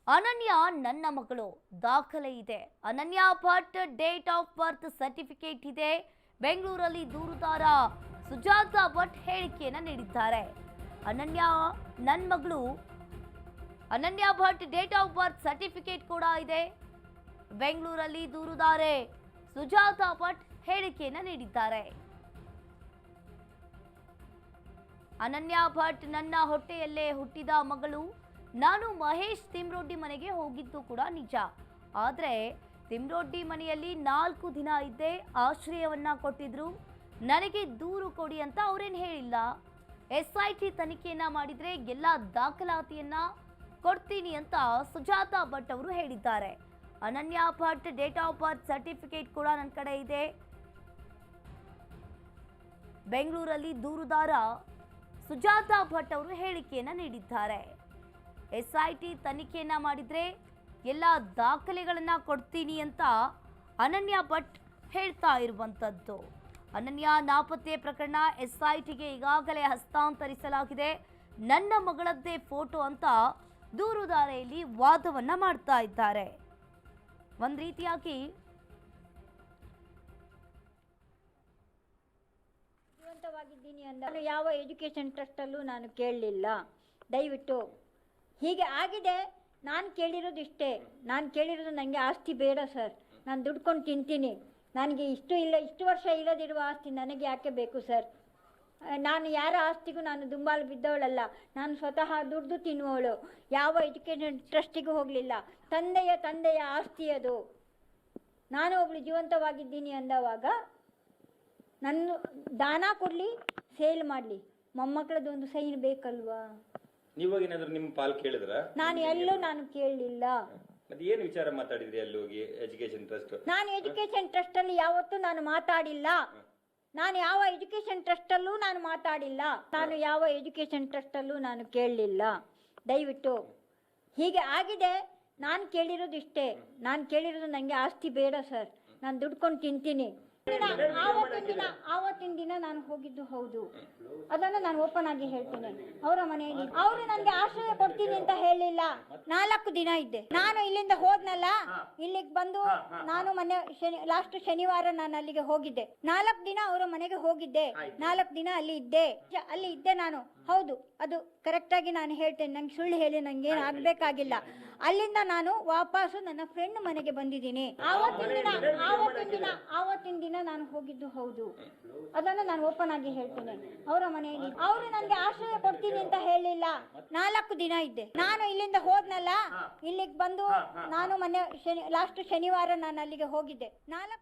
ಅನನ್ಯ ನನ್ನ ಮಗಳು ದಾಖಲೆ ಇದೆ. ಅನನ್ಯ Bhat date of birth certificate ಇದೆ. ಬೆಂಗಳೂರಲ್ಲಿ ದೂರುದಾರ ಸುಜಾತ ಭಟ್ ಹೇಳಿಕೆಯನ್ನು ನೀಡಿದ್ದಾರೆ. ಅನನ್ಯ ನನ್ನ ಮಗಳು, ಅನನ್ಯ Bhat date of birth certificate ಕೂಡ ಇದೆ. ಬೆಂಗಳೂರಲ್ಲಿ ದೂರುದಾರೆ ಸುಜಾತ ಭಟ್ ಹೇಳಿಕೆಯನ್ನು ನೀಡಿದ್ದಾರೆ. ಅನನ್ಯ ಭಟ್ ನನ್ನ ಹೊಟ್ಟೆಯಲ್ಲೇ ಹುಟ್ಟಿದ ಮಗಳು. ನಾನು ಮಹೇಶ್ ತಿಮ್ರೊಡ್ಡಿ ಮನೆಗೆ ಹೋಗಿದ್ದು ಕೂಡ ನಿಜ. ಆದರೆ ತಿಮ್ರೊಡ್ಡಿ ಮನೆಯಲ್ಲಿ 4 ದಿನ ಇದ್ದೆ. ಆಶ್ರಯವನ್ನ ಕೊಟ್ಟಿದ್ರು. ನನಗೆ ದೂರು ಕೊಡಿ ಅಂತ ಅವರೇನು ಹೇಳಿಲ್ಲ. SIT ತನಿಖೆಯನ್ನ ಮಾಡಿದ್ರೆ ಎಲ್ಲ ದಾಖಲಾತಿಯನ್ನ ಕೊಡ್ತೀನಿ ಅಂತ ಸುಜಾತ ಭಟ್ ಅವರು ಹೇಳಿದ್ದಾರೆ. ಅನನ್ಯ Bhat date of birth certificate ಕೂಡ ನನ್ನ ಕಡೆ ಇದೆ. ಬೆಂಗಳೂರಲ್ಲಿ ದೂರುದಾರ ಸುಜಾತ ಭಟ್ ಅವರು ಹೇಳಿಕೆಯನ್ನ ನೀಡಿದ್ದಾರೆ. SIT ತನಿಖೆಯನ್ನ ಮಾಡಿದ್ರೆ ಎಲ್ಲ ದಾಖಲೆಗಳನ್ನ ಕೊಡ್ತೀನಿ ಅಂತ ಅನನ್ಯ ಭಟ್ ಹೇಳ್ತಾ ಇರುವಂತದ್ದು. ಅನನ್ಯ ನಾಪತ್ತೆ ಪ್ರಕರಣ SITಗೆ ಈಗಾಗಲೇ ಹಸ್ತಾಂತರಿಸಲಾಗಿದೆ. ನನ್ನ ಮಗಳದ್ದೇ ಫೋಟೋ ಅಂತ ದೂರುದಾರೆಯಲ್ಲಿ ವಾದವನ್ನ ಮಾಡ್ತಾ ಇದ್ದಾರೆ. ಒಂದ್ ರೀತಿಯಾಗಿ ಜೀವಂತವಾಗಿದ್ದೀನಿ ಅಂದ ಯಾವ ಎಜುಕೇಶನ್ ಟ್ರಸ್ಟ್ ಅಲ್ಲೂ ನಾನು ಕೇಳಲಿಲ್ಲ. ದಯವಿಟ್ಟು ಹೀಗೆ ಆಗಿದೆ. ನಾನು ಕೇಳಿರೋದು ಇಷ್ಟೇ. ನಾನು ಕೇಳಿರೋದು ನನಗೆ ಆಸ್ತಿ ಬೇಡ ಸರ್. ನಾನು ದುಡ್ಕೊಂಡು ತಿಂತೀನಿ. ನನಗೆ ಇಷ್ಟು ವರ್ಷ ಇಲ್ಲದಿರುವ ಆಸ್ತಿ ನನಗೆ ಯಾಕೆ ಬೇಕು ಸರ್? ನಾನು ಯಾರ ಆಸ್ತಿಗೂ ನಾನು ದುಂಬಾಲು ಬಿದ್ದವಳಲ್ಲ. ನಾನು ಸ್ವತಃ ದುಡ್ದು ತಿನ್ನುವವಳು. ಯಾವ ಎಜುಕೇಷನ್ ಟ್ರಸ್ಟಿಗೂ ಹೋಗಲಿಲ್ಲ. ತಂದೆಯ ಆಸ್ತಿ ಅದು. ನಾನು ಒಬ್ಬಳು ಜೀವಂತವಾಗಿದ್ದೀನಿ ಅಂದವಾಗ ನನ್ನ ದಾನ ಕೊಡಲಿ, ಸೇಲ್ ಮಾಡಲಿ, ಮೊಮ್ಮಕ್ಕಳದ್ದು ಒಂದು ಸೈನ್ ಬೇಕಲ್ವಾ? ನೀವಾಗೇನಾದ್ರೂ ನಿಮ್ಮ ಪಾಲ್ ಕೇಳಿದ್ರ? ನಾನು ಎಲ್ಲೂ ನಾನು ಕೇಳಲಿಲ್ಲ. ಮತ್ತೆ ಏನು ವಿಚಾರ ಮಾತಾಡಿದ್ರಿ ಅಲ್ಲಿ ಹೋಗಿ? Education trust? ನಾನು ಎಜುಕೇಶನ್ ಟ್ರಸ್ಟ್ ಅಲ್ಲಿ ಯಾವತ್ತೂ ನಾನು ಮಾತಾಡಿಲ್ಲ. ನಾನು ಯಾವ ಎಜುಕೇಶನ್ ಟ್ರಸ್ಟ್ ಅಲ್ಲೂ ನಾನು ಮಾತಾಡಿಲ್ಲ. ನಾನು ಯಾವ ಎಜುಕೇಶನ್ ಟ್ರಸ್ಟ್ ಅಲ್ಲೂ ನಾನು ಕೇಳಲಿಲ್ಲ. ದಯವಿಟ್ಟು ಹೀಗೆ ಆಗಿದೆ. ನಾನು ಕೇಳಿರೋದು ಇಷ್ಟೇ. ನಾನು ಕೇಳಿರೋದು ನನಗೆ ಆಸ್ತಿ ಬೇಡ ಸರ್. ನಾನು ದುಡ್ಕೊಂಡು ತಿಂತೀನಿ. ಆವತ್ತಿನ ದಿನ ನಾನು ಹೋಗಿದ್ದು ಹೌದು. ಅದನ್ನು ನಾನು ಓಪನ್ ಆಗಿ ಹೇಳ್ತೀನಿ. ಅವರ ಮನೆಯಲ್ಲಿ ಅವರು ನನಗೆ ಆಶ್ರಯ ಕೊಡ್ತೀನಿ ಅಂತ ಹೇಳಿಲ್ಲ. 4 ದಿನ ಇದ್ದೆ. ನಾನು ಇಲ್ಲಿಂದ ಹೋದ್ನಲ್ಲ, ಇಲ್ಲಿಗೆ ಬಂದು ನಾನು ಲಾಸ್ಟ್ ಶನಿವಾರ ನಾನು ಅಲ್ಲಿಗೆ ಹೋಗಿದ್ದೆ. 4 ದಿನ ಅವರ ಮನೆಗೆ ಹೋಗಿದ್ದೆ. 4 ದಿನ ಅಲ್ಲಿ ಇದ್ದೆ ನಾನು. ಹೌದು, ಅದು ಕರೆಕ್ಟ್ ಆಗಿ ನಾನು ಹೇಳ್ತೇನೆ. ನಂಗೆ ಸುಳ್ಳು ಹೇಳಿ ನಂಗೆ ಏನು ಆಗ್ಬೇಕಾಗಿಲ್ಲ. ಅಲ್ಲಿಂದ ನಾನು ವಾಪಸ್ಸು ನನ್ನ ಫ್ರೆಂಡ್ ಮನೆಗೆ ಬಂದಿದ್ದೀನಿ. ಆವತ್ತಿನ ದಿನ ನಾನು ಹೋಗಿದ್ದು ಹೌದು. ಅದನ್ನು ನಾನು ಓಪನ್ ಆಗಿ ಹೇಳ್ತೇನೆ. ಅವರ ಮನೆಯಲ್ಲಿ ಅವರು ನನಗೆ ಆಶ್ರಯ ಕೊಡ್ತೀನಿ ಅಂತ ಹೇಳಿಲ್ಲ. 4 ದಿನ ಇದ್ದೆ. ನಾನು ಇಲ್ಲಿಂದ ಹೋದ್ನಲ್ಲ, ಇಲ್ಲಿಗೆ ಬಂದು ನಾನು ಲಾಸ್ಟ್ ಶನಿವಾರ ನಾನು ಅಲ್ಲಿಗೆ ಹೋಗಿದ್ದೆ. 4